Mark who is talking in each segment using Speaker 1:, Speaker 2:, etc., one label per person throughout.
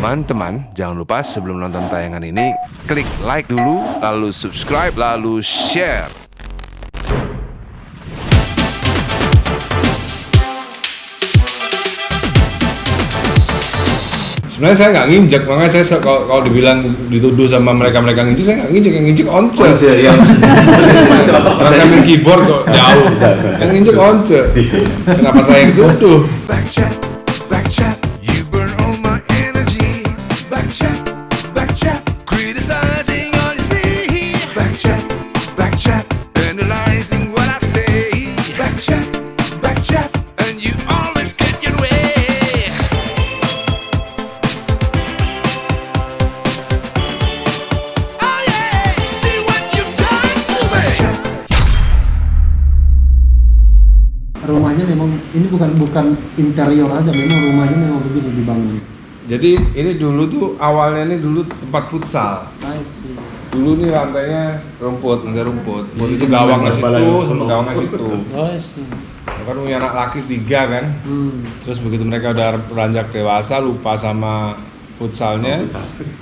Speaker 1: Teman-teman, jangan lupa sebelum nonton tayangan ini, klik like dulu, lalu subscribe, lalu share.
Speaker 2: Sebenarnya saya nggak nginjek, makanya saya kalau dibilang dituduh sama mereka nginjek, saya nggak nginjek, yang nginjek once. Karena saya main keyboard kok jauh, yang nginjek once. Kenapa saya yang dituduh?
Speaker 1: Backchat, you burn all my energy. Backchat, criticizing all you see. Backchat, analyzing what I say. Backchat, and you always get your way. Oh yeah, see what you've done to me.
Speaker 3: Rumahnya memang ini bukan interior aja, memang rumahnya memang begini dibangun.
Speaker 2: Jadi ini dulu tuh awalnya ini dulu tempat futsal.
Speaker 3: I see.
Speaker 2: Dulu nih lantainya rumput. Itu gawang di situ sama gawang di situ.
Speaker 3: Oh, I see.
Speaker 2: Kan punya anak laki 3 kan. Terus begitu mereka udah beranjak dewasa lupa sama futsalnya.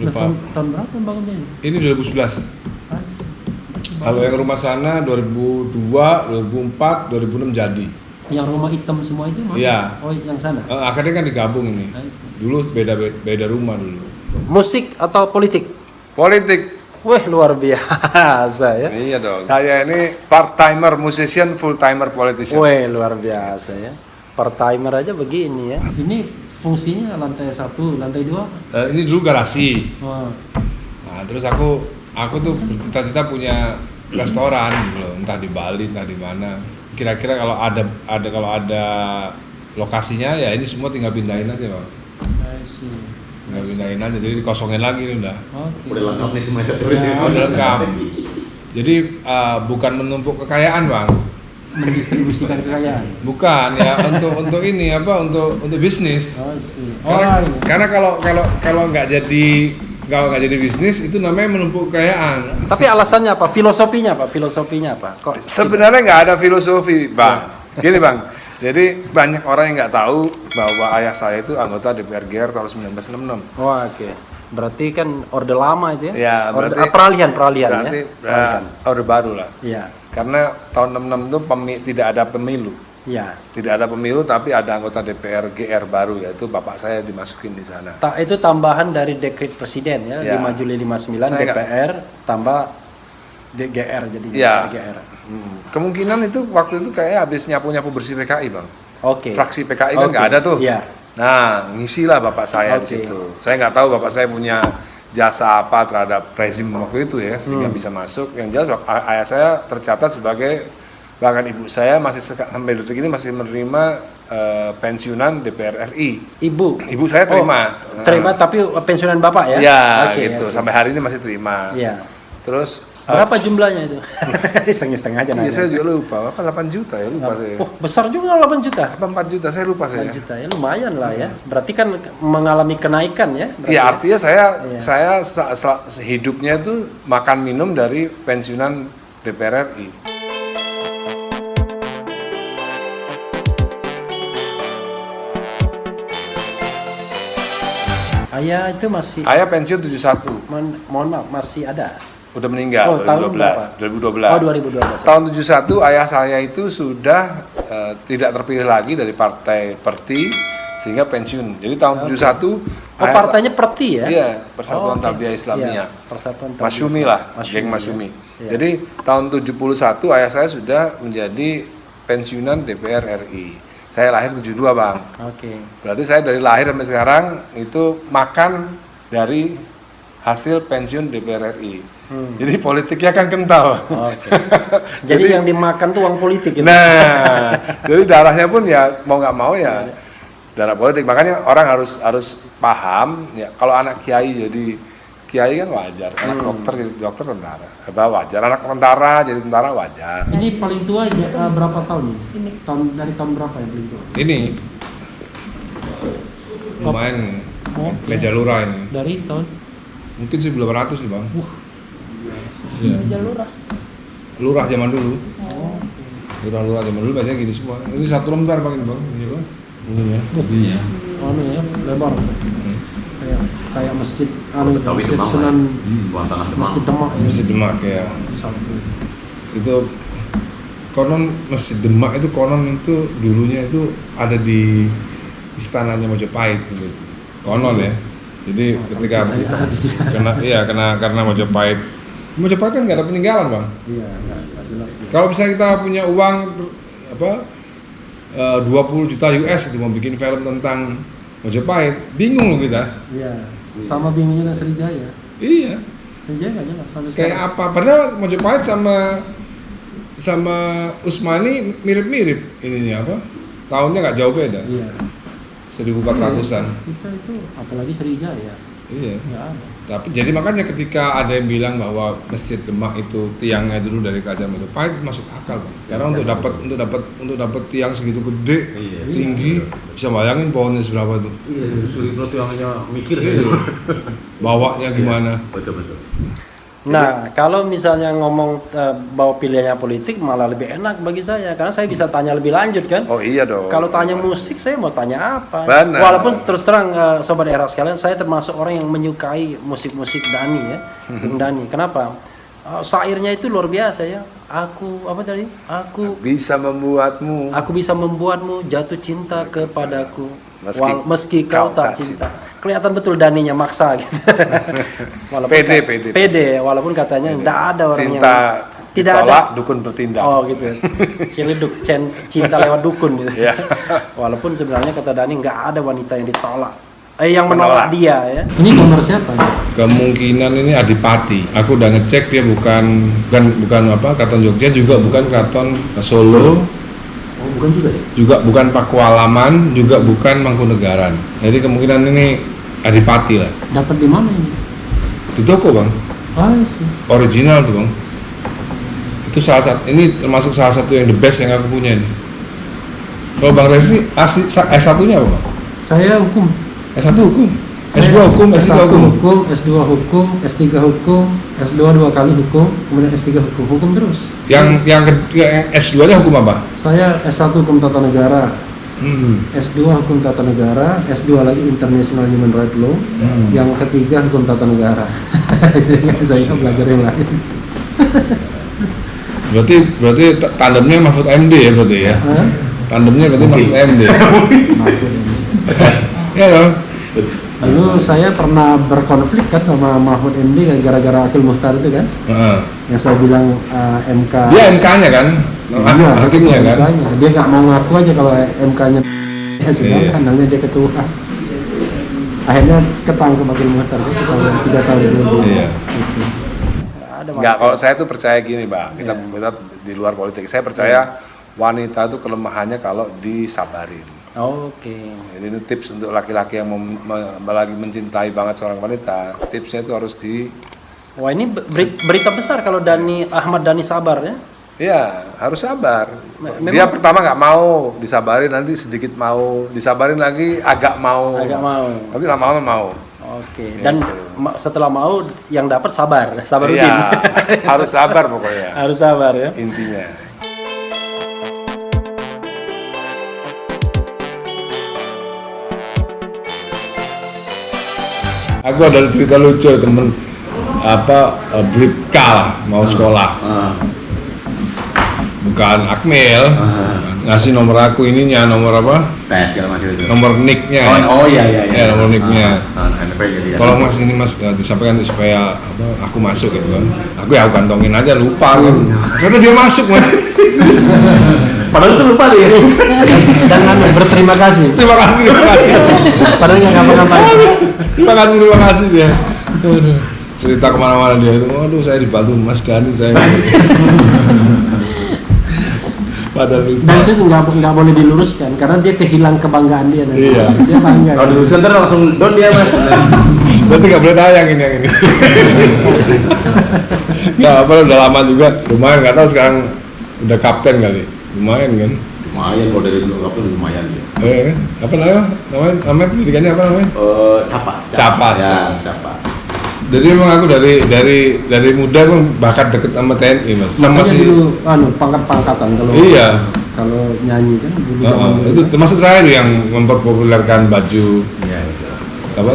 Speaker 2: Lupa.
Speaker 3: Tahun berapa bangunnya ini?
Speaker 2: Ini 2011. Kalau yang rumah sana 2002, 2004, 2006 jadi.
Speaker 3: Yang rumah hitam semua itu?
Speaker 2: Iya.
Speaker 3: Oh, yang sana?
Speaker 2: Akhirnya kan digabung ini. Dulu beda rumah dulu.
Speaker 4: Musik atau politik?
Speaker 2: Politik.
Speaker 4: Wih, luar biasa ya.
Speaker 2: Iya dong. Saya ini part-timer musician, full-timer politician.
Speaker 4: Wih, luar biasa ya. Part-timer aja begini ya.
Speaker 3: Ini fungsinya lantai 1, lantai 2?
Speaker 2: Ini dulu garasi.
Speaker 3: Oh.
Speaker 2: Nah, terus aku tuh bercita-cita punya restoran gitu loh, entah di Bali, entah di mana. Kira-kira kalau ada lokasinya ya ini semua tinggal pindahin aja, Bang.
Speaker 3: I see.
Speaker 2: Tinggal pindahin aja, jadi dikosongin lagi ini udah.
Speaker 3: Oke.
Speaker 5: Udah lengkap nih semua aksesorisnya.
Speaker 2: Udah lengkap. Jadi bukan menumpuk kekayaan, Bang.
Speaker 3: Mendistribusikan kekayaan.
Speaker 2: Bukan ya untuk ini apa untuk bisnis.
Speaker 3: Oh, I see. Ini.
Speaker 2: Karena kalau nggak jadi bisnis itu namanya menumpuk kekayaan.
Speaker 4: Tapi alasannya apa? Filosofinya apa? Kok
Speaker 2: Sebenarnya nggak ada filosofi, Bang. Gini, Bang. Jadi banyak orang yang nggak tahu bahwa ayah saya itu anggota DPR GR tahun 1966.
Speaker 4: Wah, oke. Berarti kan orde lama itu ya?
Speaker 2: Ya, berarti
Speaker 4: peralihan
Speaker 2: berarti
Speaker 4: ya.
Speaker 2: orde baru lah.
Speaker 4: Iya.
Speaker 2: Karena tahun 66 itu tidak ada pemilu.
Speaker 4: Iya.
Speaker 2: Tidak ada pemilu tapi ada anggota DPR GR baru yaitu bapak saya dimasukin di sana.
Speaker 4: Itu tambahan dari dekret presiden ya,
Speaker 2: Ya.
Speaker 4: 5 Juli 59
Speaker 2: Saya
Speaker 4: DPR tambah DGR jadi
Speaker 2: Ya.
Speaker 4: DGR.
Speaker 2: Kemungkinan itu waktu itu kayak habis nyapu-nyapu bersih PKI, Bang.
Speaker 4: Oke.
Speaker 2: Fraksi PKI kan
Speaker 4: Oke.
Speaker 2: nggak ada tuh.
Speaker 4: Iya.
Speaker 2: Nah, ngisilah bapak saya di
Speaker 4: Oke.
Speaker 2: situ. Saya nggak tahu bapak saya punya jasa apa terhadap rezim waktu itu ya, sehingga bisa masuk. Yang jelas ayah saya tercatat sebagai, bahkan ibu saya masih sampai detik ini masih menerima pensiunan DPR RI. Ibu saya terima.
Speaker 4: Terima tapi pensiunan bapak ya?
Speaker 2: Ya,
Speaker 4: Oke,
Speaker 2: gitu.
Speaker 4: oke.
Speaker 2: Sampai hari ini masih terima.
Speaker 4: Iya.
Speaker 2: Terus
Speaker 4: Berapa jumlahnya itu? Setengah aja
Speaker 2: iya,
Speaker 4: nanya.
Speaker 2: saya juga lupa. Apa 8 juta ya, lupa saya.
Speaker 4: Oh, besar juga 8 juta.
Speaker 2: Apa 4 juta, saya lupa
Speaker 4: 8
Speaker 2: saya.
Speaker 4: juta ya, lumayan lah ya. Berarti kan mengalami kenaikan ya? berarti
Speaker 2: Iya, artinya
Speaker 4: Iya.
Speaker 2: saya hidupnya itu makan minum dari pensiunan DPR RI.
Speaker 4: Ayah itu masih,
Speaker 2: Ayah pensiun 71,
Speaker 4: mohon maaf, masih ada.
Speaker 2: udah meninggal
Speaker 4: Oh, tahun
Speaker 2: 2012.
Speaker 4: Oh, 2012.
Speaker 2: Tahun 71 ayah saya itu sudah tidak terpilih lagi dari partai Perti sehingga pensiun. Jadi tahun 71
Speaker 4: Oh, partainya Perti ya?
Speaker 2: Iya, Persatuan
Speaker 4: oke.
Speaker 2: Tarbiyah Islamiyah.
Speaker 4: Iya, Persatuan Tarbiyah
Speaker 2: Masyumi
Speaker 4: Islamiyah.
Speaker 2: lah, geng Masyumi.
Speaker 4: Iya.
Speaker 2: Jadi tahun 71 ayah saya sudah menjadi pensiunan DPR RI. Saya lahir 72, Bang.
Speaker 4: Oke.
Speaker 2: Berarti saya dari lahir sampai sekarang itu makan dari hasil pensiun DPR RI. Jadi politiknya kan kental.
Speaker 4: Oke. Jadi yang dimakan tuh uang politik gitu.
Speaker 2: Nah, jadi darahnya pun ya mau nggak mau ya darah politik. Makanya orang harus paham ya kalau anak kiai jadi kiai kan wajar, anak dokter jadi dokter tentara. Wajar, anak tentara jadi tentara wajar.
Speaker 3: Ini paling tua berapa tahun ini? Dari tahun berapa yang paling tua?
Speaker 2: Ini lumayan meja lurah ini.
Speaker 3: Dari tahun?
Speaker 2: Mungkin 1900 sih, Bang. Iya.
Speaker 6: Meja lurah.
Speaker 2: Lurah zaman dulu.
Speaker 6: Oh.
Speaker 2: Lurah zaman dulu biasanya gini semua. Ini satu lembar, Bang, ini, Bang. Ini, Bang. Ini ya, mobilnya.
Speaker 3: Anu ya, lebar. Kayak masjid
Speaker 5: Betawi
Speaker 3: masjid
Speaker 5: Demak,
Speaker 3: Sunan
Speaker 5: buang tanah Demak.
Speaker 3: Masjid Demak ya.
Speaker 2: Masjid Demak ya.
Speaker 3: Satu.
Speaker 2: Itu konon Masjid Demak itu konon itu dulunya itu ada di istananya Majapahit gitu. Konon ya. Jadi ketika karena Majapahit kan nggak ada peninggalan, Bang.
Speaker 3: Iya, nggak jelas.
Speaker 2: Kalau misalnya kita punya uang 20 juta US itu mau bikin film tentang Majapahit, bingung loh kita.
Speaker 3: Iya, sama bingungnya dengan Sriwijaya.
Speaker 2: Iya.
Speaker 3: Sriwijaya nggak jelas. Sampai
Speaker 2: Kayak
Speaker 3: sekarang.
Speaker 2: apa? Padahal Majapahit sama Utsmani mirip-mirip ininya apa? Tahunnya nggak jauh beda.
Speaker 3: Iya.
Speaker 2: 1400-an.
Speaker 3: Kita itu apalagi Sriwijaya.
Speaker 2: Iya.
Speaker 3: Nggak ada.
Speaker 2: Tapi jadi makanya ketika ada yang bilang bahwa Masjid Demak itu tiangnya dulu dari Kerajaan Majapahit masuk akal, Bang. Karena untuk dapat tiang segitu gede, tinggi, bisa bayangin pohonnya seberapa tuh.
Speaker 5: Iya, Suripno tuh yang mikir
Speaker 2: Iya. Bawanya gimana?
Speaker 5: Betul.
Speaker 4: Nah, kalau misalnya ngomong bahwa pilihannya politik malah lebih enak bagi saya karena saya bisa tanya lebih lanjut kan.
Speaker 2: Oh iya dong.
Speaker 4: Kalau tanya musik saya mau tanya apa?
Speaker 2: Benar.
Speaker 4: Walaupun terus terang sobat era sekalian, saya termasuk orang yang menyukai musik-musik Dhani ya. Bung Dhani. Kenapa? Syairnya itu luar biasa ya. Aku
Speaker 2: Bisa membuatmu.
Speaker 4: Aku bisa membuatmu jatuh cinta kepadaku
Speaker 2: Meski
Speaker 4: meski kau tak cinta. Kelihatan betul Dhaninya maksa gitu. Walaupun pede, walaupun katanya tidak ada orang
Speaker 2: Cinta
Speaker 4: yang tidak
Speaker 2: ditolak,
Speaker 4: ada
Speaker 2: dukun bertindak.
Speaker 4: Oh gitu. Ciledug cinta lewat dukun gitu.
Speaker 2: Iya.
Speaker 4: Walaupun sebenarnya kata Dhani nggak ada wanita yang ditolak. Yang menolak dia ya.
Speaker 3: Ini gambar siapa?
Speaker 2: Kemungkinan ini Adipati. Aku udah ngecek dia bukan Keraton Jogja, juga bukan Keraton Solo.
Speaker 5: Oh, bukan juga ya?
Speaker 2: Juga bukan Pakualaman, juga bukan Mangkunegaran. Jadi kemungkinan ini Adipati lah.
Speaker 3: Dapat di mana ini?
Speaker 2: Di toko, Bang.
Speaker 3: Ah, sih.
Speaker 2: Original tuh, Bang. Itu ini termasuk salah satu yang the best yang aku punya nih. Kalau Bang Refli asli S1-nya apa, Bang?
Speaker 3: Saya hukum.
Speaker 2: S1 hukum. S2 hukum, S3
Speaker 3: S1
Speaker 2: hukum.
Speaker 3: hukum, S2 hukum, S3 hukum, S2 2 kali hukum, kemudian S3 hukum terus.
Speaker 2: Yang S2-nya hukum apa?
Speaker 3: Saya S1 hukum tata negara, S2 hukum tata negara, S2 lagi International Human Rights Law, yang ketiga hukum tata negara. Saya belajar yang lain.
Speaker 2: Berarti tandemnya Mahfud MD ya berarti ya?
Speaker 3: Hah?
Speaker 2: Tandemnya berarti Mahfud MD. Ya dong.
Speaker 3: Dulu saya pernah berkonflik kan sama Mahfud MD gara-gara Akil Muhtar itu kan, yang saya bilang MK.
Speaker 2: Dia MK-nya kan?
Speaker 3: Iya,
Speaker 2: Hakimnya kan?
Speaker 3: MK-nya. Dia nggak mau ngaku aja kalau MK-nya. Sedangkan namanya dia ketua. Akhirnya ketangkep Akil Muhtar kan, tahun 3 tahun dulu.
Speaker 2: Iya.
Speaker 4: Ada
Speaker 2: Enggak, kalau saya tuh percaya gini, Bang. Kita di luar politik. Saya percaya wanita itu kelemahannya kalau disabarin.
Speaker 4: Oke.
Speaker 2: Jadi ini tips untuk laki-laki yang lagi mencintai banget seorang wanita. Tipsnya itu harus
Speaker 4: Wah, ini berita besar kalau Ahmad Dhani sabar ya.
Speaker 2: Iya, harus sabar.
Speaker 4: Memang-
Speaker 2: Dia pertama nggak mau disabarin, nanti sedikit mau, disabarin lagi agak mau. Tapi lama-lama mau.
Speaker 4: Oke. Dan setelah mau yang dapat sabar
Speaker 2: Iya,
Speaker 4: Udin.
Speaker 2: harus sabar pokoknya.
Speaker 4: Harus sabar ya.
Speaker 2: Intinya. Aku ada cerita lucu temen Bribka lah mau sekolah. Bukan Akmil, ngasih nomor aku ininya, nomor apa?
Speaker 5: Tes segala macam itu.
Speaker 2: Nomor nicknya.
Speaker 5: Oh iya.
Speaker 2: Ya, nomor nicknya.
Speaker 5: NP jadi ya.
Speaker 2: Tolong Mas ini Mas disampaikan supaya aku masuk gitu kan. Aku ya aku kantongin aja lupa kan. Ternyata dia masuk Mas.
Speaker 5: Padahal itu lupa dia.
Speaker 3: Dan berterima kasih.
Speaker 2: Terima kasih.
Speaker 3: Padahal nggak ngapa-ngapain.
Speaker 2: Terima kasih dia. Aduh. Cerita kemana-mana dia itu, waduh saya dibantu Mas Dhani saya. Padahal itu.
Speaker 3: Dan itu nggak boleh diluruskan karena dia kehilang kebanggaan dia. Nanti.
Speaker 2: Iya.
Speaker 3: Dia bangga.
Speaker 5: Kalau diluruskan ntar langsung down dia Mas.
Speaker 2: Berarti nggak boleh tayang ini yang ini. Nggak apa udah lama juga, lumayan nggak tahu sekarang udah kapten kali, lumayan kan?
Speaker 5: Lumayan kalau dari dulu kapten lumayan dia.
Speaker 2: Apa namanya pendidikannya apa namanya? Capas.
Speaker 5: Ya, Capas.
Speaker 2: Jadi emang aku dari muda emang bakat deket sama TNI Mas. Sama
Speaker 3: Makanya
Speaker 2: si
Speaker 3: dulu pangkat-pangkatan kalau
Speaker 2: iya.
Speaker 3: kalau nyanyi kan dulu zaman dulu
Speaker 2: itu
Speaker 3: kan.
Speaker 2: termasuk saya tuh yang memperpopulerkan baju
Speaker 5: Iya.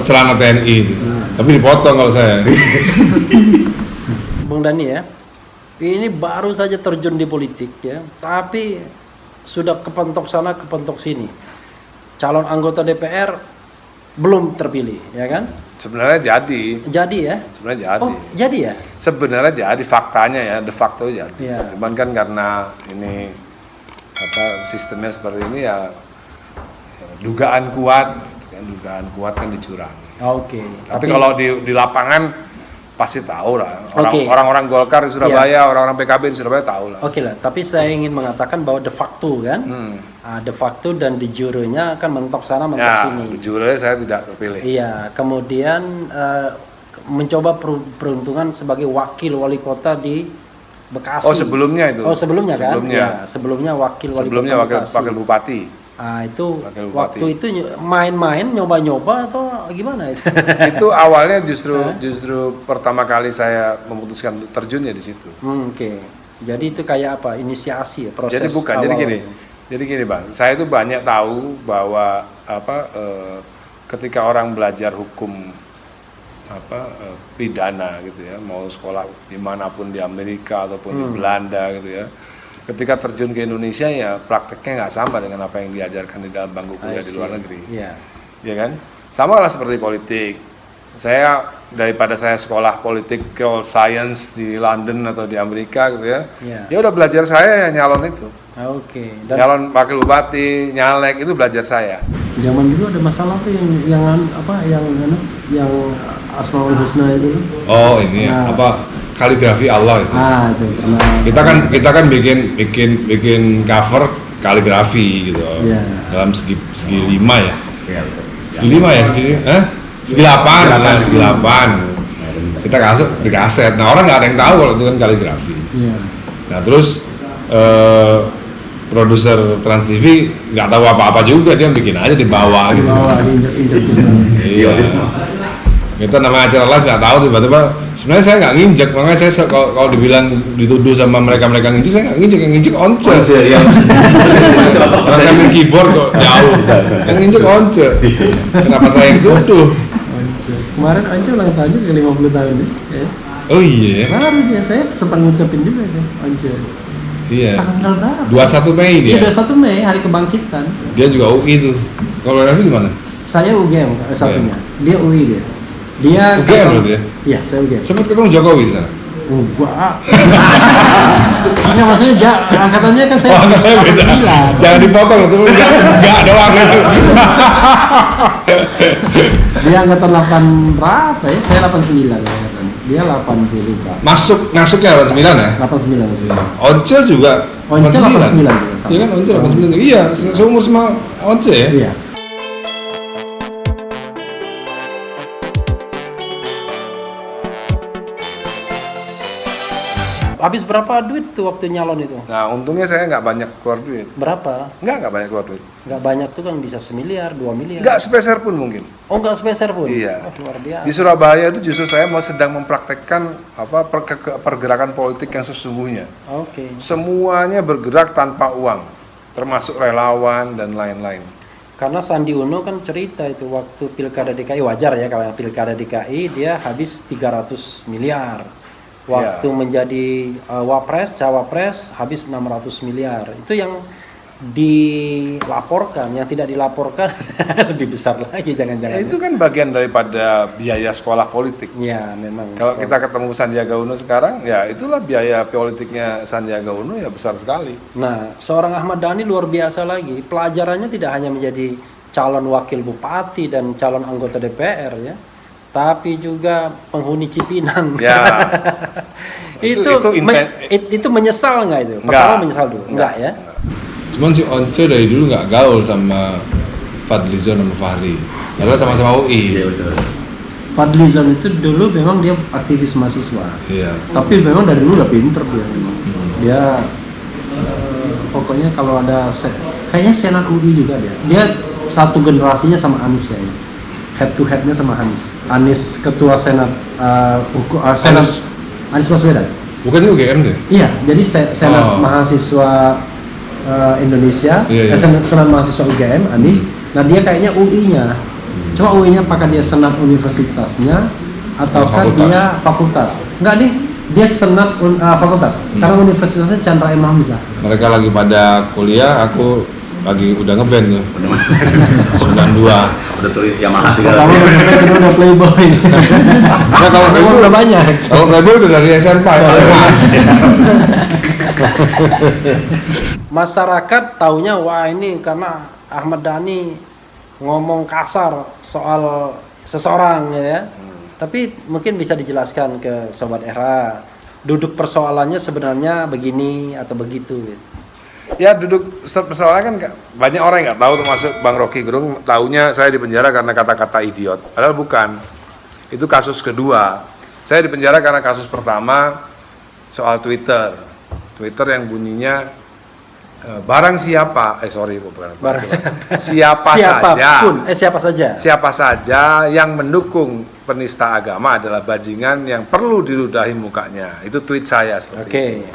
Speaker 2: celana TNI itu. Tapi dipotong kalau saya.
Speaker 4: Bung Dani ya, ini baru saja terjun di politik ya, tapi sudah kepentok sana kepentok sini. Calon anggota DPR belum terpilih, ya kan?
Speaker 2: Sebenarnya jadi.
Speaker 4: Jadi ya?
Speaker 2: Sebenarnya jadi.
Speaker 4: Oh, jadi ya?
Speaker 2: Sebenarnya jadi, faktanya ya, de facto jadi.
Speaker 4: Iya.
Speaker 2: Cuman kan karena ini sistemnya seperti ini ya, dugaan kuat kan dicurangi.
Speaker 4: Oke.
Speaker 2: Tapi kalau di lapangan pasti tahu lah.
Speaker 4: Oke.
Speaker 2: Orang-orang Golkar di Surabaya, orang-orang PKB di Surabaya tahu lah.
Speaker 4: Oke lah, tapi saya ingin mengatakan bahwa de facto kan, de facto dan de jure-nya kan mentok sana mentok
Speaker 2: Ya,
Speaker 4: sini.
Speaker 2: jujur saya tidak terpilih.
Speaker 4: Iya, kemudian mencoba peruntungan sebagai wakil wali kota di Bekasi.
Speaker 2: Oh, sebelumnya itu.
Speaker 4: Oh, sebelumnya kan?
Speaker 2: Sebelumnya.
Speaker 4: Ya, sebelumnya wakil wali
Speaker 2: Sebelumnya
Speaker 4: kota Bekasi.
Speaker 2: wakil bupati.
Speaker 4: Ah, itu
Speaker 2: Wakil bupati.
Speaker 4: waktu itu main-main nyoba-nyoba atau gimana itu?
Speaker 2: Itu awalnya justru pertama kali saya memutuskan untuk terjun ya di situ.
Speaker 4: Oke. Jadi itu kayak apa? Inisiasi ya, proses
Speaker 2: Jadi bukan,
Speaker 4: awal.
Speaker 2: jadi gini Bang, saya itu banyak tahu bahwa ketika orang belajar hukum pidana gitu ya, mau sekolah dimanapun di Amerika ataupun di Belanda gitu ya, ketika terjun ke Indonesia ya prakteknya nggak sama dengan apa yang diajarkan di dalam bangku kuliah di luar negeri.
Speaker 4: Iya.
Speaker 2: Ya kan? Sama lah seperti politik. Daripada saya sekolah political science di London atau di Amerika gitu ya.
Speaker 4: Iya.
Speaker 2: Ya udah belajar saya ya nyalon itu.
Speaker 4: Oke.
Speaker 2: Nyalon wakil bupati, nyalek itu belajar saya.
Speaker 3: Zaman dulu ada masalah tuh yang Asmaul Husna itu.
Speaker 2: Oh, ini
Speaker 3: Nah.
Speaker 2: kaligrafi Allah itu.
Speaker 3: Itu pernah.
Speaker 2: Kita kan bikin cover kaligrafi gitu.
Speaker 3: Iya.
Speaker 2: Dalam segi 5 ya.
Speaker 5: Iya, betul.
Speaker 2: Segi 5 ya, segi 8. Kita di kaset. Nah, orang nggak ada yang tahu kalau itu kan kaligrafi.
Speaker 3: Iya.
Speaker 2: Nah, terus produser Trans TV nggak tahu apa-apa juga, dia bikin aja di bawah gitu.
Speaker 3: Bawa diinjek-injek gitu.
Speaker 2: Iya. Kita namanya acara live nggak tahu, tiba-tiba sebenarnya saya nggak nginjek, makanya saya kalau dibilang dituduh sama mereka nginjek, saya nggak nginjek, yang nginjek once.
Speaker 5: Iya.
Speaker 2: Karena saya main keyboard kok jauh, yang nginjek once. Kenapa saya yang dituduh?
Speaker 3: Kemarin Once ulang tahun juga 50 tahun ya.
Speaker 2: Oh iya,
Speaker 3: Baru dia, saya sempat ngucapin juga itu Once.
Speaker 2: iya.
Speaker 3: Tanggal berapa?
Speaker 2: 21 Mei
Speaker 3: Iya,
Speaker 2: dia.
Speaker 3: 21 Mei hari kebangkitan.
Speaker 2: Dia juga UI tuh. Kalau Raffi gimana?
Speaker 3: Saya UGM satunya. Dia UI dia. Dia
Speaker 2: UGM loh dia?
Speaker 3: Iya, saya UGM.
Speaker 2: Sempat ketemu Jokowi di sana.
Speaker 3: Enggak. Enggak, maksudnya angkatannya kan saya.
Speaker 2: Oh, angkatannya beda.
Speaker 3: 89.
Speaker 2: Jangan dipotong tuh, enggak doang itu.
Speaker 3: Dia angkatan 8 berapa ya? Saya 89 angkatan. Dia 80 berapa?
Speaker 2: Masuknya 89 ya?
Speaker 3: 89 sih.
Speaker 2: Once juga
Speaker 3: Once 89 juga sama.
Speaker 2: Iya kan, Once 89 juga. Iya, seumur sama Once ya?
Speaker 3: Iya.
Speaker 4: Habis berapa duit tuh waktu nyalon itu?
Speaker 2: Nah, untungnya saya nggak banyak keluar duit.
Speaker 4: Berapa?
Speaker 2: Nggak banyak keluar duit.
Speaker 4: Nggak banyak tuh kan bisa 1 miliar, 2 miliar.
Speaker 2: Nggak sepeser pun mungkin.
Speaker 4: Oh, nggak sepeser pun?
Speaker 2: Iya.
Speaker 4: Oh, luar biasa.
Speaker 2: Di Surabaya itu justru saya sedang mempraktekkan pergerakan politik yang sesungguhnya.
Speaker 4: Oke.
Speaker 2: Semuanya bergerak tanpa uang, termasuk relawan dan lain-lain.
Speaker 4: Karena Sandi Uno kan cerita itu waktu Pilkada DKI, wajar ya kalau Pilkada DKI dia habis 300 miliar. Waktu menjadi wapres, cawapres habis 600 miliar. Itu yang dilaporkan, yang tidak dilaporkan lebih besar lagi jangan-jangan.
Speaker 2: Itu kan bagian daripada biaya sekolah politik.
Speaker 4: Ya, memang.
Speaker 2: Kalau kita ketemu Sandiaga Uno sekarang, ya itulah biaya politiknya Sandiaga Uno ya besar sekali.
Speaker 4: Nah, seorang Ahmad Dhani luar biasa lagi. Pelajarannya tidak hanya menjadi calon wakil bupati dan calon anggota DPR ya, tapi juga penghuni Cipinang.
Speaker 2: Ya.
Speaker 4: itu menyesal nggak itu?
Speaker 2: Enggak.
Speaker 4: Pertama menyesal dulu. Enggak ya?
Speaker 2: Cuman si Once dari dulu nggak gaul sama Fadlizon sama Fahri. Padahal sama-sama UI.
Speaker 5: Iya, betul.
Speaker 3: Fadlizon itu dulu memang dia aktivis mahasiswa.
Speaker 2: Iya.
Speaker 3: Tapi memang dari dulu udah pinter dia memang. Dia pokoknya kalau ada kayaknya Senat UI juga dia. Dia satu generasinya sama Anies kayaknya. Head to headnya sama Anies. Anies ketua Senat Senat Anies Baswedan.
Speaker 2: Bukannya UGM deh?
Speaker 3: Iya, jadi Senat mahasiswa Indonesia,
Speaker 6: Iya, iya.
Speaker 3: Senat mahasiswa UGM, Anies. Nah dia kayaknya UI-nya. Cuma UI-nya apakah dia senat universitasnya ataukah
Speaker 6: Fakultas.
Speaker 3: dia fakultas? Enggak nih, dia senat fakultas. Karena universitasnya Chandra M. Hamzah.
Speaker 6: Mereka lagi pada kuliah, aku lagi udah ngeband tuh. 92.
Speaker 5: Udah tuh Yamaha
Speaker 3: Kamu
Speaker 5: segala.
Speaker 3: udah playboy.
Speaker 6: Nah, kalau
Speaker 3: Kamu
Speaker 6: Playboy
Speaker 3: udah banyak.
Speaker 6: Kalau Playboy udah dari SMA.
Speaker 4: Masyarakat taunya wah ini karena Ahmad Dhani ngomong kasar soal seseorang ya. Tapi mungkin bisa dijelaskan ke Sobat Era, duduk persoalannya sebenarnya begini atau begitu gitu.
Speaker 2: Ya duduk persoalannya kan banyak orang yang nggak tahu, termasuk Bang Rocky Gerung taunya saya dipenjara karena kata-kata idiot. Padahal bukan. Itu kasus kedua. Saya dipenjara karena kasus pertama soal Twitter. Twitter yang bunyinya barang siapa, bukan.
Speaker 4: Barang
Speaker 2: Siapa
Speaker 4: siapapun,
Speaker 2: saja.
Speaker 4: siapa saja.
Speaker 2: Siapa saja yang mendukung penista agama adalah bajingan yang perlu diludahi mukanya. Itu tweet saya seperti
Speaker 4: Oke.
Speaker 2: itu.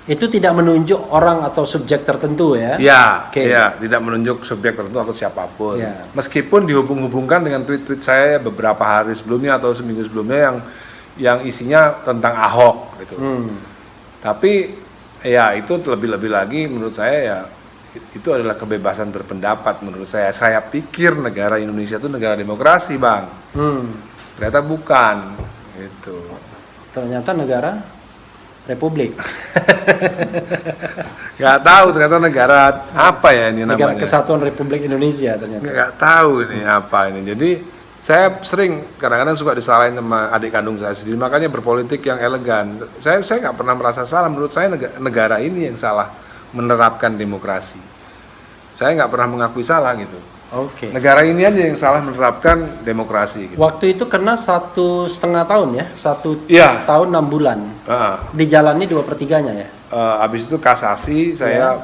Speaker 4: Itu tidak menunjuk orang atau subjek tertentu ya?
Speaker 2: Ya,
Speaker 4: Oke.
Speaker 2: ya, tidak menunjuk subjek tertentu atau siapapun.
Speaker 4: Ya.
Speaker 2: Meskipun dihubung-hubungkan dengan tweet-tweet saya beberapa hari sebelumnya atau seminggu sebelumnya yang isinya tentang Ahok gitu. Tapi ya itu lebih-lebih lagi menurut saya ya itu adalah kebebasan berpendapat menurut saya. Saya pikir negara Indonesia itu negara demokrasi, Bang. Ternyata bukan gitu.
Speaker 4: Ternyata negara Republik.
Speaker 2: Nggak tahu ternyata negara apa ya ini
Speaker 4: Negara
Speaker 2: namanya.
Speaker 4: Kesatuan Republik Indonesia ternyata.
Speaker 2: Nggak tahu ini apa ini. Jadi saya sering kadang-kadang suka disalahin sama adik kandung saya sendiri, makanya berpolitik yang elegan. Saya nggak pernah merasa salah. Menurut saya negara ini yang salah menerapkan demokrasi. Saya nggak pernah mengakui salah gitu.
Speaker 4: Oke.
Speaker 2: Negara ini aja yang salah menerapkan demokrasi. Gitu.
Speaker 4: Waktu itu kena 1,5 tahun ya, 1
Speaker 2: Iya.
Speaker 4: tahun 6 bulan. Dijalani 2/3-nya ya.
Speaker 2: Habis itu kasasi saya,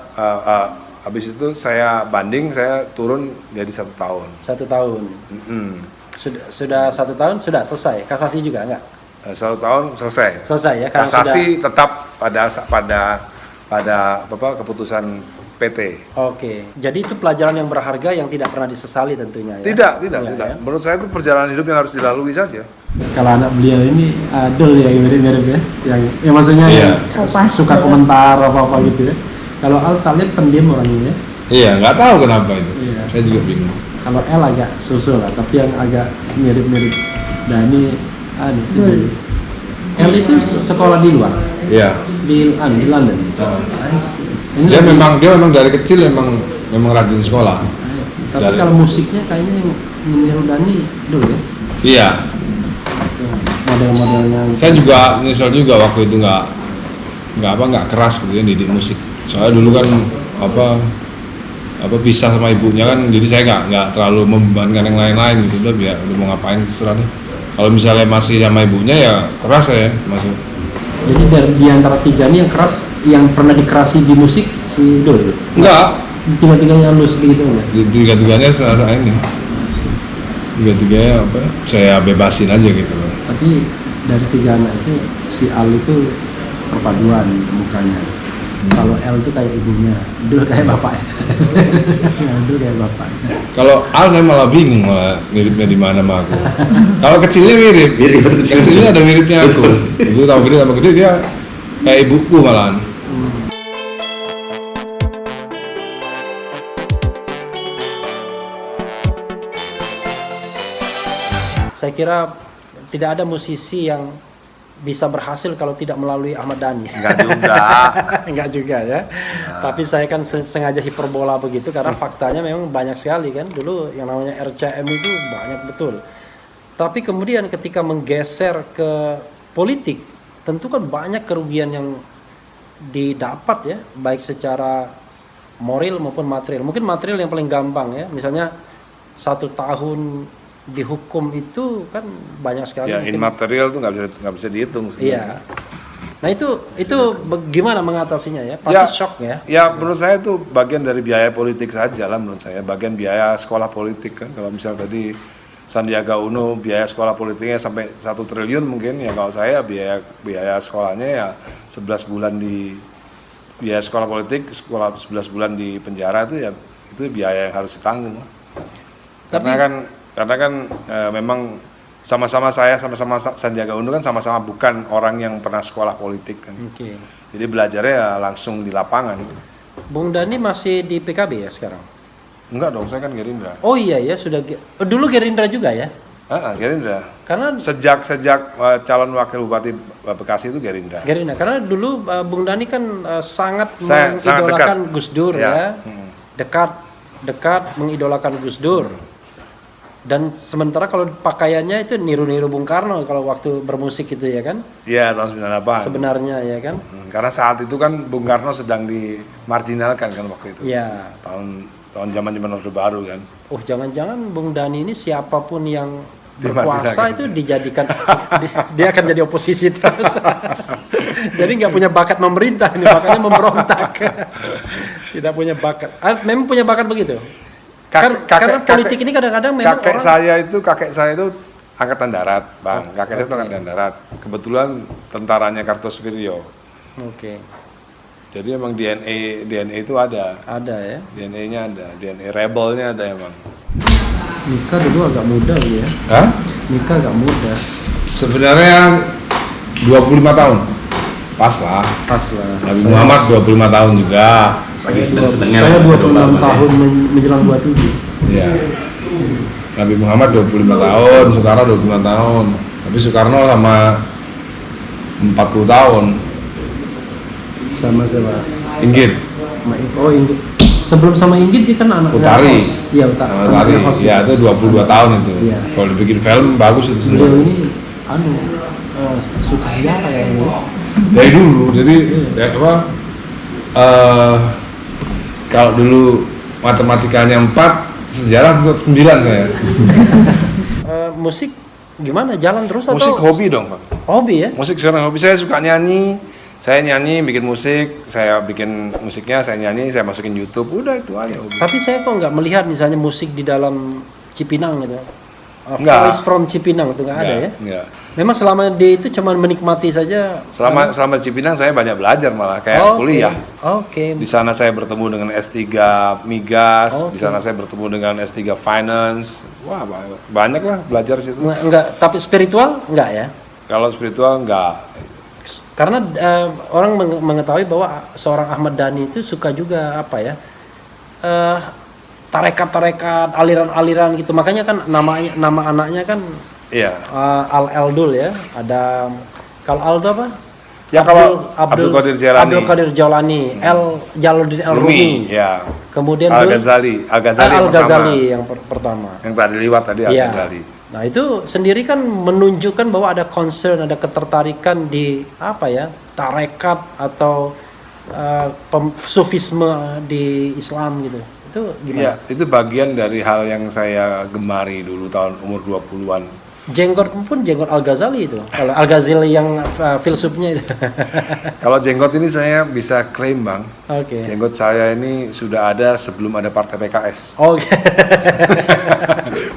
Speaker 2: habis itu saya banding, saya turun jadi 1 tahun.
Speaker 4: 1 tahun. Sudah 1 tahun sudah selesai. Kasasi juga enggak?
Speaker 2: 1 tahun selesai.
Speaker 4: Selesai ya. Karena
Speaker 2: Kasasi tetap pada keputusan PT.
Speaker 4: Oke. Jadi itu pelajaran yang berharga yang tidak pernah disesali tentunya ya.
Speaker 2: Tidak.
Speaker 4: Iya, ya.
Speaker 2: Menurut saya itu perjalanan hidup yang harus dilalui saja.
Speaker 3: Kalau anak beliau ini adul ya mirip-mirip ya, yang maksudnya
Speaker 6: Iya.
Speaker 3: yang suka komentar apa-apa gitu ya. Kalau Al tak lihat pendiam orangnya ya.
Speaker 6: Iya, nggak tahu kenapa itu.
Speaker 3: Iya.
Speaker 6: Saya juga bingung.
Speaker 3: Kalau L agak susul lah, tapi yang agak mirip-mirip Dhani, L itu sekolah di luar,
Speaker 6: Iya.
Speaker 3: di London. Ini
Speaker 6: Dia
Speaker 3: lebih-
Speaker 6: memang dari kecil memang rajin sekolah.
Speaker 3: Tapi
Speaker 6: dari-
Speaker 3: kalau musiknya kayaknya yang meniru Dhani dulu ya.
Speaker 6: Iya.
Speaker 3: Model-modelnya.
Speaker 6: Saya juga nyesel juga waktu itu nggak keras gitu ya didik musik. Soalnya dulu kan apa pisah sama ibunya kan, jadi saya nggak terlalu membebankan yang lain-lain gitu. Udah mau ngapain terserah deh. Kalau misalnya masih sama ibunya ya keras saya masuk.
Speaker 3: Jadi dari di antara tiga ini yang keras, yang pernah dikerasi di musik si Dul.
Speaker 6: Enggak,
Speaker 3: Tiga-tiganya halus begitu ya.
Speaker 6: tiga-tiganya saya ini. Tiga-tiganya saya bebasin aja gitu loh.
Speaker 3: Tapi dari tiga anak itu si Al itu perpaduan mukanya. Kalau L itu kayak ibunya, Dul kayak bapaknya. Dul kayak bapaknya.
Speaker 6: Kalau Al saya malah bingung malah miripnya di mana sama aku. Kalau kecilnya mirip. Kecilnya ada miripnya aku. Dulu tambah gede dia kayak ibuku malahan.
Speaker 4: Saya kira tidak ada musisi yang bisa berhasil kalau tidak melalui Ahmad Dhani.
Speaker 2: Enggak juga.
Speaker 4: Enggak juga ya. Tapi saya kan sengaja hiperbola begitu karena faktanya memang banyak sekali kan. Dulu yang namanya RCM itu banyak betul. Tapi kemudian ketika menggeser ke politik, tentu kan banyak kerugian yang didapat ya, baik secara moral maupun material. Mungkin material yang paling gampang ya, misalnya 1 tahun dihukum itu kan banyak sekali.
Speaker 2: Ya,
Speaker 4: mungkin.
Speaker 2: immaterial tuh nggak bisa dihitung sebenarnya.
Speaker 4: Iya. Nah itu bagaimana mengatasinya ya? Pasti
Speaker 2: Ya,
Speaker 4: shock ya.
Speaker 2: Ya menurut saya itu bagian dari biaya politik saja lah menurut saya. Bagian biaya sekolah politik kan. Kalau misal tadi Sandiaga Uno biaya sekolah politiknya sampai 1 triliun mungkin, ya kalau saya biaya sekolahnya ya 11 bulan di biaya sekolah politik, sekolah 11 bulan di penjara itu biaya yang harus ditanggung. Karena kan memang sama-sama Sandiaga Uno kan sama-sama bukan orang yang pernah sekolah politik kan.
Speaker 4: Oke.
Speaker 2: Jadi belajarnya ya langsung di lapangan.
Speaker 4: Bung Dhani masih di PKB ya sekarang?
Speaker 2: Enggak dong, saya kan Gerindra.
Speaker 4: Oh iya ya, dulu Gerindra juga ya?
Speaker 2: Gerindra.
Speaker 4: Karena
Speaker 2: Sejak calon wakil bupati Bekasi itu Gerindra.
Speaker 4: karena dulu Bung Dhani kan sangat
Speaker 2: Sangat
Speaker 4: mengidolakan
Speaker 2: dekat.
Speaker 4: Gus Dur
Speaker 2: Ya.
Speaker 4: ya. Dekat mengidolakan Gus Dur. Dan sementara kalau pakaiannya itu niru-niru Bung Karno kalau waktu bermusik itu ya kan?
Speaker 2: Iya, tahun 98.
Speaker 4: Sebenarnya ya kan?
Speaker 2: Karena saat itu kan Bung Karno sedang dimarginalkan kan waktu itu.
Speaker 4: Iya.
Speaker 2: Tahun zaman Orde Baru kan.
Speaker 4: Oh, jangan-jangan Bung Dhani ini siapapun yang
Speaker 2: Dimarginalkan.
Speaker 4: berkuasa itu dijadikan dia akan jadi oposisi terus. Jadi nggak punya bakat memerintah ini, makanya memberontak. Tidak punya bakat. Memang punya bakat begitu. Karena politik ini kadang-kadang memang
Speaker 2: kakek saya itu angkatan darat, Bang. Kakek saya itu angkatan darat. Kebetulan tentaranya Kartosuwiryo.
Speaker 4: Oke.
Speaker 2: Jadi emang DNA itu ada.
Speaker 4: Ada ya.
Speaker 2: DNA-nya ada, DNA rebelnya ada emang.
Speaker 3: Nikah dulu agak muda ya.
Speaker 6: Hah?
Speaker 3: Nikah agak muda.
Speaker 6: Sebenarnya 25 tahun. Pas lah.
Speaker 3: Pas lah.
Speaker 6: Nabi Muhammad 25 tahun juga.
Speaker 5: Lagi sedang-sedangnya
Speaker 3: Saya
Speaker 5: masih
Speaker 3: 26
Speaker 5: 24
Speaker 3: tahun menjelang 27.
Speaker 6: Iya. Nabi Muhammad 25 tahun, Soekarno 25 tahun. Tapi Soekarno sama 40 tahun.
Speaker 3: Sama siapa?
Speaker 6: Inggit.
Speaker 3: Oh, Inggit. Sebelum sama Inggit dia kan anaknya
Speaker 6: Utari.
Speaker 3: Hos. Iya,
Speaker 6: Sama Utari. Ya itu 22 tahun itu.
Speaker 3: Iya.
Speaker 6: Kalau dibikin film bagus itu
Speaker 3: Beliau
Speaker 6: semua.
Speaker 3: ini suka sejarah ya ini.
Speaker 6: Dari dulu. Jadi ya, kalau dulu matematikanya 4, sejarah tetap 9 saya.
Speaker 4: Musik gimana? Jalan terus atau?
Speaker 2: Musik hobi dong, Bang.
Speaker 4: Hobi ya?
Speaker 2: Musik sekarang hobi, saya suka nyanyi. Saya nyanyi, bikin musik, saya bikin musiknya, saya nyanyi, saya masukin YouTube, udah itu aja hobi.
Speaker 4: Tapi saya kok nggak melihat misalnya musik di dalam Cipinang gitu.
Speaker 2: Nggak.
Speaker 4: Voice from Cipinang itu nggak ada ya?
Speaker 2: Enggak.
Speaker 4: Memang selama di itu cuma menikmati saja.
Speaker 2: Selama di Cipinang saya banyak belajar malah kayak kuliah.
Speaker 4: Oke.
Speaker 2: Di sana saya bertemu dengan S3 Migas,
Speaker 4: Oke.
Speaker 2: di sana saya bertemu dengan S3 Finance. Wah, banyak lah belajar situ.
Speaker 4: Enggak, tapi spiritual enggak ya?
Speaker 2: Kalau spiritual enggak.
Speaker 4: Karena orang mengetahui bahwa seorang Ahmad Dhani itu suka juga apa ya? Tarekat-tarekat, aliran-aliran gitu. Makanya kan nama anaknya kan
Speaker 2: Iya.
Speaker 4: Al Eldul ya. Ada kalau Aldo apa?
Speaker 2: Ya kalau Abdul Qadir Jailani.
Speaker 4: Abdul Qadir Jailani, Jalaluddin Al Rumi.
Speaker 2: Ya.
Speaker 4: Kemudian
Speaker 2: Al-Ghazali
Speaker 4: Al-Ghazali yang pertama.
Speaker 2: Yang tadi lewat tadi
Speaker 4: Iya.
Speaker 2: Al-Ghazali.
Speaker 4: Nah itu sendiri kan menunjukkan bahwa ada concern, ada ketertarikan di apa ya, tarekat atau sufisme di Islam gitu. Itu
Speaker 2: Iya,
Speaker 4: gimana?
Speaker 2: itu bagian dari hal yang saya gemari dulu tahun umur 20-an.
Speaker 4: Jenggot pun jenggot Al-Ghazali itu. Kalau Al-Ghazali yang filsufnya itu.
Speaker 2: Kalau jenggot ini saya bisa klaim, Bang.
Speaker 4: Oke.
Speaker 2: Jenggot saya ini sudah ada sebelum ada partai PKS.
Speaker 4: Oke.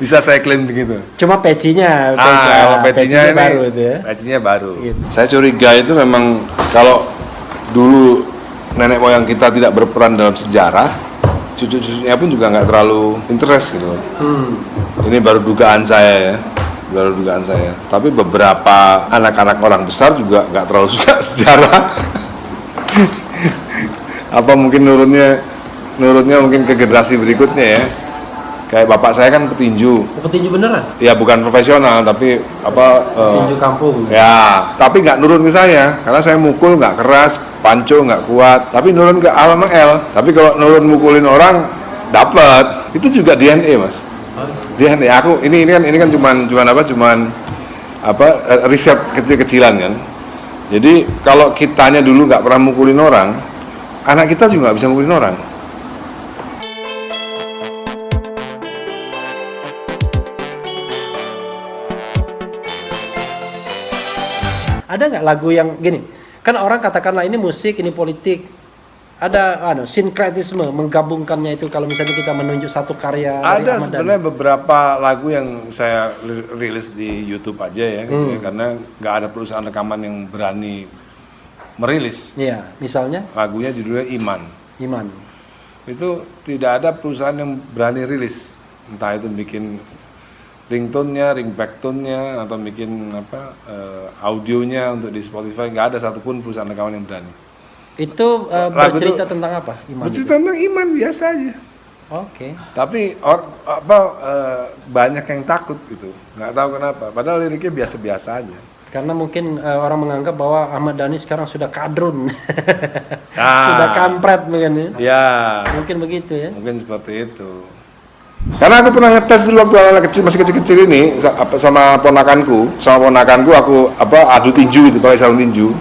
Speaker 2: Bisa saya klaim begitu.
Speaker 4: Cuma pecinya,
Speaker 2: Kalau pecinya ini
Speaker 4: baru itu ya.
Speaker 2: pecinya baru.
Speaker 4: Gitu.
Speaker 2: Saya curiga itu memang kalau dulu nenek moyang kita tidak berperan dalam sejarah, cucu-cucunya pun juga nggak terlalu interest gitu. Ini baru dugaan saya ya. Tapi beberapa anak-anak orang besar juga nggak terlalu suka sejarah. Apa mungkin nurunnya mungkin ke generasi berikutnya ya. Kayak bapak saya kan petinju.
Speaker 4: Petinju beneran?
Speaker 2: Ya bukan profesional tapi
Speaker 4: Petinju kampung.
Speaker 2: ya, tapi nggak nurun ke saya karena saya mukul nggak keras, panco nggak kuat, tapi nurun ke Al sama L. Tapi kalau nurun mukulin orang dapat, itu juga DNA, Mas. DNA aku ini kan cuman riset kecil-kecilan kan. Jadi kalau kitanya dulu nggak pernah mukulin orang, anak kita juga nggak bisa mukulin orang.
Speaker 4: Ada nggak lagu yang gini? Kan orang katakanlah ini musik, ini politik. Ada sinkretisme menggabungkannya itu kalau misalnya kita menunjuk satu karya dari
Speaker 2: Ada
Speaker 4: Ahmad
Speaker 2: sebenarnya beberapa lagu yang saya rilis di YouTube aja ya, gitu ya, karena nggak ada perusahaan rekaman yang berani merilis
Speaker 4: Iya, misalnya
Speaker 2: lagunya judulnya Iman.
Speaker 4: Iman.
Speaker 2: Itu tidak ada perusahaan yang berani rilis, entah itu bikin ringtone-nya, ringback tone-nya, atau bikin audionya untuk di Spotify. Nggak ada satupun perusahaan rekaman yang berani.
Speaker 4: Itu
Speaker 2: Lagu
Speaker 4: bercerita
Speaker 2: itu-
Speaker 4: tentang apa? Iman.
Speaker 2: Bercerita tentang iman biasa aja.
Speaker 4: Oke.
Speaker 2: Tapi banyak yang takut gitu, nggak tahu kenapa. Padahal liriknya biasa-biasa aja.
Speaker 4: Karena mungkin orang menganggap bahwa Ahmad Dhani sekarang sudah kadrun.
Speaker 2: Ah.
Speaker 4: Sudah kampret mungkin ya.
Speaker 2: Ya,
Speaker 4: Mungkin begitu ya.
Speaker 2: mungkin seperti itu. Karena aku pernah ngetes dulu waktu anak kecil, masih kecil-kecil ini sama ponakanku aku adu tinju gitu, pakai sarung tinju.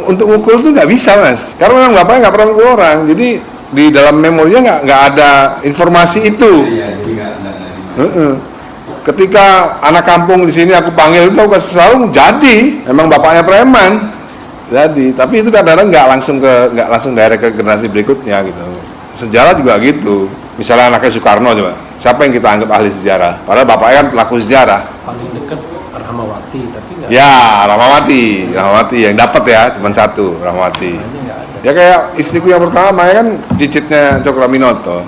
Speaker 2: Untuk mukul tuh nggak bisa, Mas. Karena memang bapaknya nggak pernah mukul orang. Jadi di dalam memorinya nggak ada informasi itu. Ketika anak kampung di sini aku panggil itu aku kasih sarung, jadi memang bapaknya preman. Jadi, tapi itu kadang-kadang nggak langsung direct ke generasi berikutnya gitu. Sejarah juga gitu. Misalnya anaknya Soekarno coba, siapa yang kita anggap ahli sejarah? Padahal bapaknya kan pelaku sejarah.
Speaker 4: Paling dekat Rahmawati, tapi nggak.
Speaker 2: Ya, Rahmawati yang dapat ya cuma satu, Rahmawati. Ya kayak istriku yang pertama ya kan cicitnya Cokraminoto.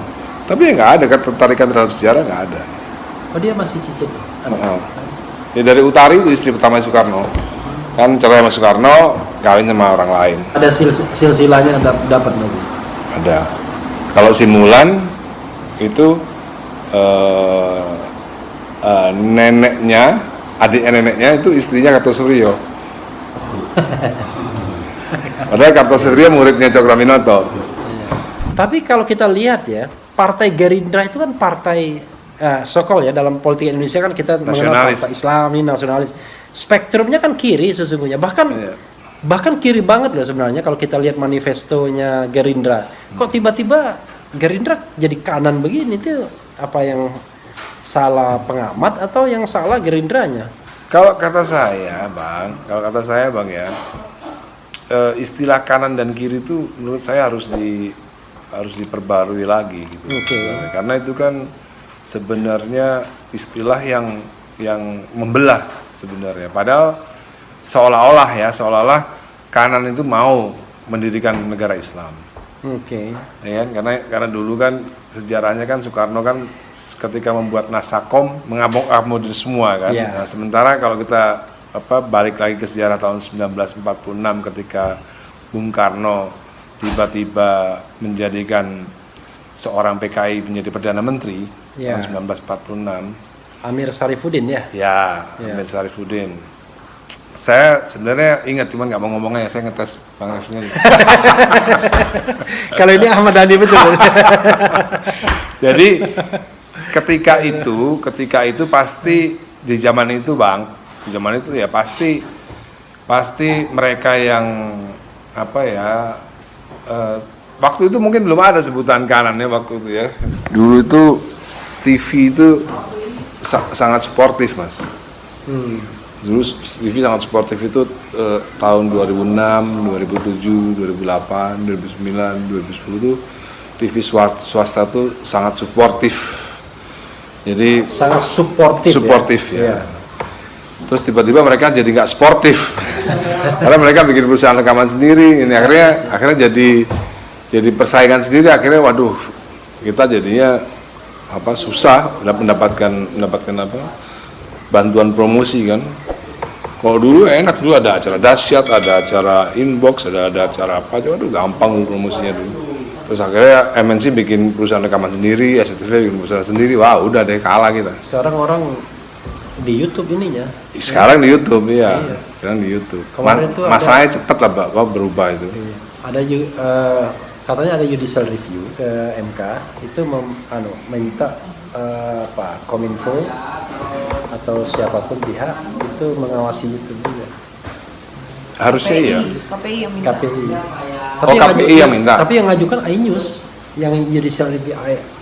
Speaker 2: Tapi ya nggak ada ketertarikan terhadap sejarah, nggak ada.
Speaker 4: Oh, dia masih cicit.
Speaker 2: Ya dari Utari itu istri pertama Soekarno. Kan cerai sama Soekarno, kawin sama orang lain.
Speaker 4: Ada silsilahnya dapat nanti.
Speaker 2: Ada. Kalau Simulan itu neneknya, adik neneknya itu istrinya Kartosuryo. Padahal Kartosuryo muridnya Cokraminoto.
Speaker 4: Tapi kalau kita lihat ya, Partai Gerindra itu kan partai sokol ya, dalam politik Indonesia kan kita mengenal
Speaker 2: Nasionalis.
Speaker 4: partai Islami, nasionalis. Spektrumnya kan kiri sesungguhnya. Bahkan kiri banget loh sebenarnya kalau kita lihat manifestonya Gerindra. Kok tiba-tiba Gerindra jadi kanan begini tuh, apa yang salah pengamat atau yang salah Gerindranya?
Speaker 2: Kalau kata saya, Bang ya, istilah kanan dan kiri itu menurut saya harus diperbarui lagi gitu.
Speaker 4: Oke.
Speaker 2: Karena itu kan sebenarnya istilah yang membelah sebenarnya. Padahal seolah-olah kanan itu mau mendirikan negara Islam.
Speaker 4: Oke.
Speaker 2: Ya kan? Karena dulu kan sejarahnya kan Soekarno kan ketika membuat Nasakom mengakomodir semua kan.
Speaker 4: Yeah.
Speaker 2: Nah, sementara kalau kita balik lagi ke sejarah tahun 1946 ketika Bung Karno tiba-tiba menjadikan seorang PKI menjadi Perdana Menteri
Speaker 4: Yeah.
Speaker 2: tahun 1946.
Speaker 4: Amir Syarifuddin ya.
Speaker 2: Ya,
Speaker 4: Yeah.
Speaker 2: Amir Syarifuddin. Saya sebenarnya ingat, cuman nggak mau ngomongnya ya, saya ngetes Bang Refnya.
Speaker 4: Kalau ini Ahmad Dhani betul.
Speaker 2: Jadi ketika itu pasti di zaman itu ya pasti mereka yang waktu itu mungkin belum ada sebutan kanannya waktu itu ya. Dulu itu TV itu sangat sportif, Mas. Dulu TV sangat sportif itu tahun 2006, 2007, 2008, 2009, 2010 itu TV swasta tuh sangat suportif. Jadi
Speaker 4: Sangat suportif
Speaker 2: ya. Terus tiba-tiba mereka jadi nggak sportif karena mereka bikin perusahaan rekaman sendiri. Ini akhirnya jadi persaingan sendiri. Akhirnya waduh, kita jadinya susah mendapatkan bantuan promosi kan. Kalau dulu enak, dulu ada acara dahsyat, ada acara inbox, ada acara apa aja, waduh gampang promosinya dulu. Terus akhirnya MNC bikin perusahaan rekaman sendiri, SCTV bikin perusahaan sendiri, wah udah deh kalah kita.
Speaker 4: Sekarang orang di YouTube ininya.
Speaker 2: Sekarang di YouTube ya, sekarang di YouTube.
Speaker 4: Kemarin tuh
Speaker 2: Masanya cepet lah Pak berubah itu.
Speaker 4: Ada katanya ada judicial review ke MK itu minta Kominfo atau siapapun pihak itu mengawasi YouTube juga.
Speaker 2: Harusnya iya.
Speaker 7: KPI yang minta.
Speaker 4: KPI.
Speaker 2: KPI yang minta.
Speaker 4: Tapi yang ngajukan iNews, yang judicial review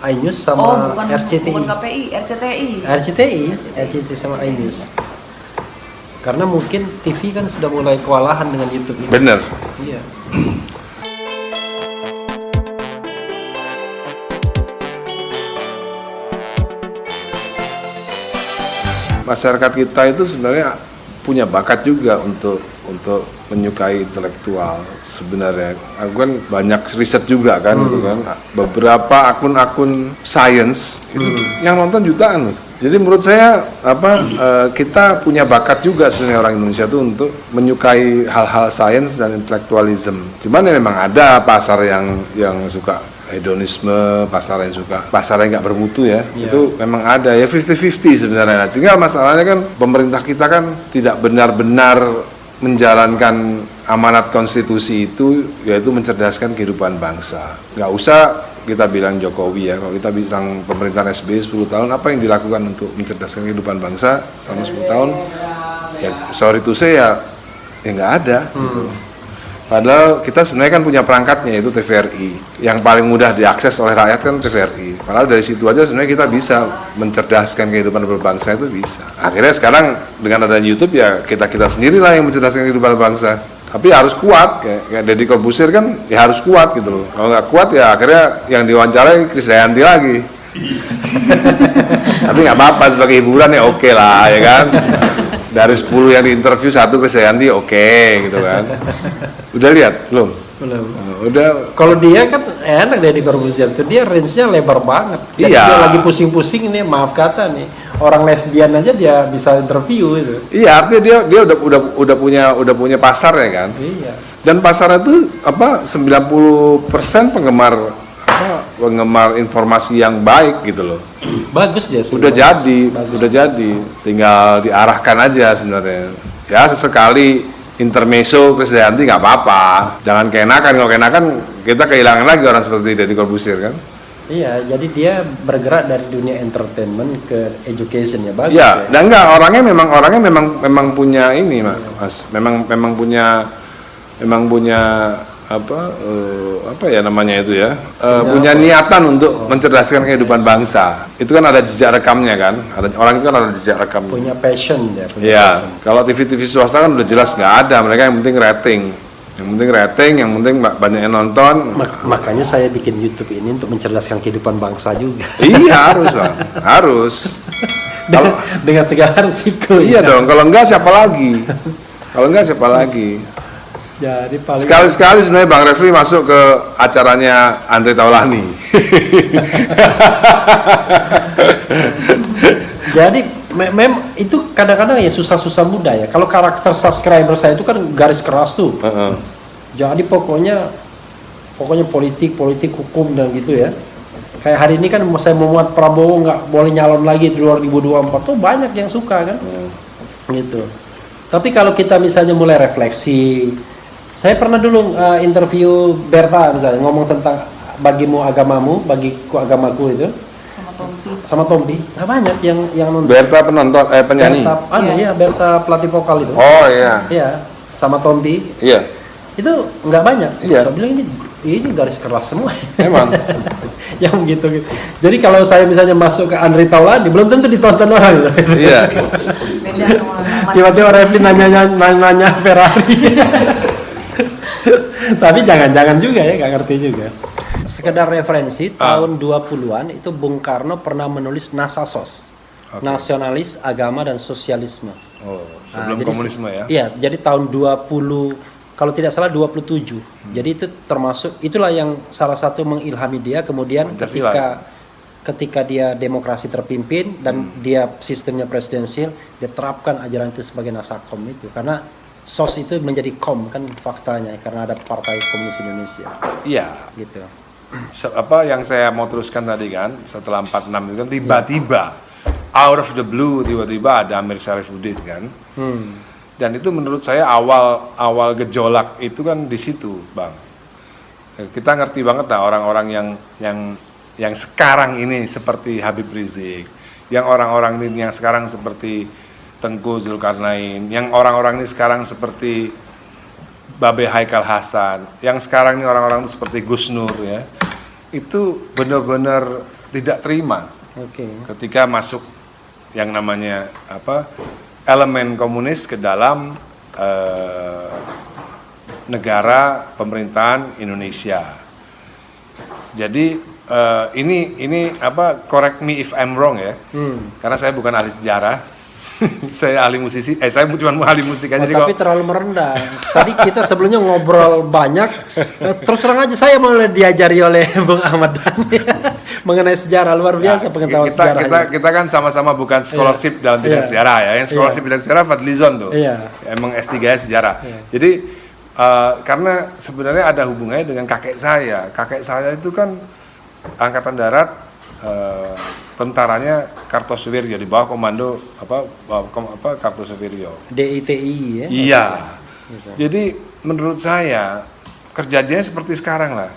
Speaker 4: iNews sama RCTI.
Speaker 7: Bukan KPI, RCTI.
Speaker 4: RCTI sama iNews. Karena mungkin TV kan sudah mulai kewalahan dengan YouTube ini.
Speaker 2: Bener.
Speaker 4: Iya.
Speaker 2: Masyarakat kita itu sebenarnya punya bakat juga untuk untuk menyukai intelektual sebenarnya. Aku kan banyak riset juga kan gitu kan. Beberapa akun-akun science itu yang nonton jutaan, Mas. Jadi menurut saya kita punya bakat juga sebenarnya orang Indonesia tuh untuk menyukai hal-hal sains dan intelektualisme. Cuman ya memang ada pasar yang suka hedonisme, pasar yang nggak bermutu ya. Itu memang ada ya 50-50 sebenarnya. Sehingga masalahnya kan pemerintah kita kan tidak benar-benar menjalankan amanat konstitusi itu, yaitu mencerdaskan kehidupan bangsa. Nggak usah kita bilang Jokowi ya, kalau kita bilang pemerintahan SBY 10 tahun, apa yang dilakukan untuk mencerdaskan kehidupan bangsa selama 10 tahun? Ya sorry to say ya nggak ada. Gitu. Padahal kita sebenarnya kan punya perangkatnya, yaitu TVRI. Yang paling mudah diakses oleh rakyat kan TVRI. Padahal dari situ aja sebenarnya kita bisa mencerdaskan kehidupan berbangsa, itu bisa. Akhirnya sekarang dengan adanya YouTube ya kita sendirilah yang mencerdaskan kehidupan bangsa. Tapi harus kuat, kayak Deddy Corbuzier kan ya harus kuat gitu loh. Kalau nggak kuat ya akhirnya yang diwawancarai Krisdayanti lagi. Tapi nggak apa-apa, sebagai hiburan ya oke lah ya kan. Dari 10 yang diinterview 1 Krisdayanti oke gitu kan. Udah lihat belum?
Speaker 4: Belum.
Speaker 2: Udah.
Speaker 4: Kalau dia kan enak Deddy Corbuzier tuh, dia range-nya lebar banget. Jadi
Speaker 2: Iya.
Speaker 4: dia lagi pusing-pusing nih, maaf kata nih, orang lesbian aja dia bisa interview itu.
Speaker 2: Iya, artinya dia udah punya pasar ya kan.
Speaker 4: Iya.
Speaker 2: Dan pasarnya tuh 90% penggemar informasi yang baik gitu loh.
Speaker 4: Bagus dia sih.
Speaker 2: Udah
Speaker 4: Bagus.
Speaker 2: jadi, tinggal diarahkan aja sebenarnya. Ya sesekali intermezzo Krisdayanti nggak apa-apa, jangan keenakan. Kalau keenakan kita kehilangan lagi orang seperti Deddy Corbuzier kan.
Speaker 4: Iya, jadi dia bergerak dari dunia entertainment ke education ya, bagus
Speaker 2: Ya,
Speaker 4: ya.
Speaker 2: dan enggak, orangnya memang punya ini, Mas. Memang punya apa ya namanya itu ya, punya niatan untuk mencerdaskan kehidupan bangsa. Itu kan ada jejak rekamnya kan, orang itu kan ada jejak rekam.
Speaker 4: Punya passion dia.
Speaker 2: Iya, kalau TV swasta kan udah jelas nggak ada, mereka yang penting rating, yang penting banyak yang nonton.
Speaker 4: Makanya saya bikin YouTube ini untuk mencerdaskan kehidupan bangsa juga.
Speaker 2: Iya harus Bang, harus.
Speaker 4: Dengan segala risiko.
Speaker 2: Iya dong, kalau enggak siapa lagi?
Speaker 4: Jadi paling
Speaker 2: Sekali-sekali sebenarnya Bang Refli masuk ke acaranya Andre Taulani.
Speaker 4: Jadi itu kadang-kadang ya susah-susah mudah ya. Kalau karakter subscriber saya itu kan garis keras tuh. Jadi pokoknya politik hukum dan gitu ya. Kayak hari ini kan saya memuat Prabowo nggak boleh nyalon lagi di 2024 tuh banyak yang suka kan. Gitu. Tapi kalau kita misalnya mulai refleksi, saya pernah dulu interview Berta misalnya ngomong tentang bagimu agamamu, bagiku agamaku itu. Sama Tompi, nggak banyak yang nonton.
Speaker 2: Berta penyanyi.
Speaker 4: Berta pelatih vokal itu.
Speaker 2: Oh iya.
Speaker 4: Iya, sama Tompi.
Speaker 2: Iya.
Speaker 4: Itu nggak banyak.
Speaker 2: Iya.
Speaker 4: Saya bilang ini garis keras semua.
Speaker 2: Emang.
Speaker 4: Yang gitu. Jadi kalau saya misalnya masuk ke Andre Taulani, belum tentu ditonton orang.
Speaker 2: Iya.
Speaker 7: Beda sama nama.
Speaker 4: Tiba-tiba Refli nanya Ferrari. Tapi jangan juga ya, nggak ngerti juga. Sekedar referensi, tahun 20-an itu Bung Karno pernah menulis Nasasos, Nasionalis, Agama dan Sosialisme.
Speaker 2: Oh, sebelum
Speaker 4: jadi
Speaker 2: komunisme ya.
Speaker 4: Iya, jadi tahun 20, kalau tidak salah 27. Jadi itu termasuk, itulah yang salah satu mengilhami dia. Kemudian
Speaker 2: Pancasila.
Speaker 4: ketika dia demokrasi terpimpin dan dia sistemnya presidensial, dia terapkan ajaran itu sebagai Nasakom itu. Karena SOS itu menjadi kom kan faktanya, karena ada Partai Komunis Indonesia.
Speaker 2: Iya.
Speaker 4: Gitu.
Speaker 2: Apa yang saya mau teruskan tadi kan, setelah 46 itu kan tiba-tiba out of the blue tiba-tiba ada Amir Syarifuddin kan. Dan itu menurut saya awal gejolak itu kan di situ, Bang. Kita ngerti banget lah orang-orang yang sekarang ini seperti Habib Rizik, yang orang-orang ini yang sekarang seperti Tengku Zulkarnain, yang orang-orang ini sekarang seperti Babe Haikal Hasan, yang sekarang ini orang-orang seperti Gus Nur ya, itu benar-benar tidak terima ketika masuk yang namanya elemen komunis ke dalam negara pemerintahan Indonesia. Jadi ini correct me if I'm wrong ya, karena saya bukan ahli sejarah. Saya ahli musisi, saya cuma ahli musik aja. Jadi
Speaker 4: Tapi
Speaker 2: kok
Speaker 4: terlalu merendah. Tadi kita sebelumnya ngobrol banyak, terus terang aja saya mulai diajari oleh Bung Ahmad Dhani mengenai sejarah, luar biasa pengetahuan sejarah.
Speaker 2: kita kan sama-sama bukan scholarship dalam bidang
Speaker 4: Iya.
Speaker 2: sejarah ya. Yang scholarship bidang sejarah Fadlizon tuh.
Speaker 4: Iya.
Speaker 2: Emang S3-nya sejarah. Jadi karena sebenarnya ada hubungannya dengan kakek saya. Kakek saya itu kan angkatan darat, tentaranya Kartosuwiryo di bawah komando Kartosuwiryo.
Speaker 4: DITI ya.
Speaker 2: Iya. Jadi menurut saya kejadiannya seperti sekarang lah.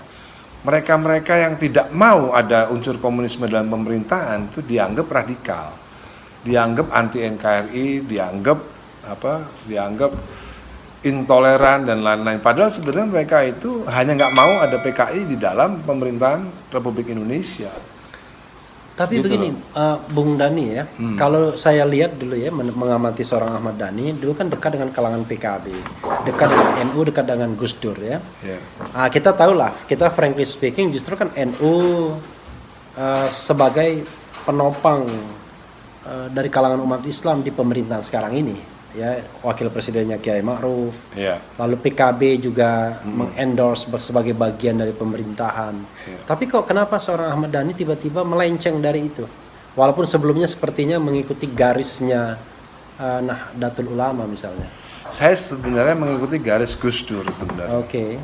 Speaker 2: Mereka-mereka yang tidak mau ada unsur komunisme dalam pemerintahan itu dianggap radikal, dianggap anti NKRI, dianggap intoleran dan lain-lain. Padahal sebenarnya mereka itu hanya nggak mau ada PKI di dalam pemerintahan Republik Indonesia.
Speaker 4: Tapi
Speaker 2: Gitu
Speaker 4: begini, Bung Dhani ya, kalau saya lihat dulu ya mengamati seorang Ahmad Dhani, dulu kan dekat dengan kalangan PKB, dekat dengan NU, dekat dengan Gus Dur ya.
Speaker 2: Yeah.
Speaker 4: Kita tahu lah, kita frankly speaking justru kan NU sebagai penopang dari kalangan umat Islam di pemerintahan sekarang ini, ya wakil presidennya Kiai Ma'ruf,
Speaker 2: Yeah.
Speaker 4: lalu PKB juga mengendorse sebagai bagian dari pemerintahan. Tapi kok kenapa seorang Ahmad Dhani tiba-tiba melenceng dari itu? Walaupun sebelumnya sepertinya mengikuti garisnya Nahdlatul Ulama misalnya.
Speaker 2: Saya sebenarnya mengikuti garis Gus Dur sebenarnya.
Speaker 4: Oke.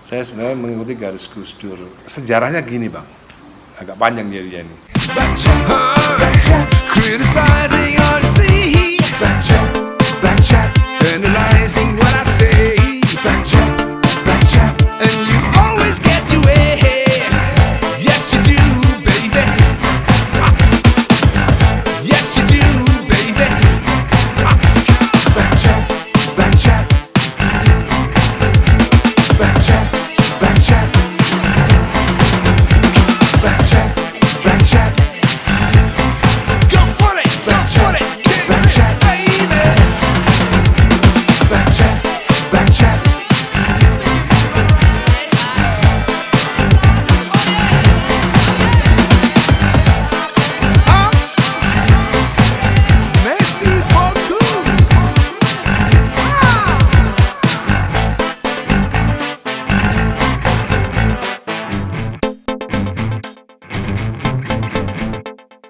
Speaker 2: Saya sebenarnya mengikuti garis Gus Dur. Sejarahnya gini bang, agak panjang dia ini.
Speaker 8: Criticizing all you see. Back chat, analyzing what I say. Back chat.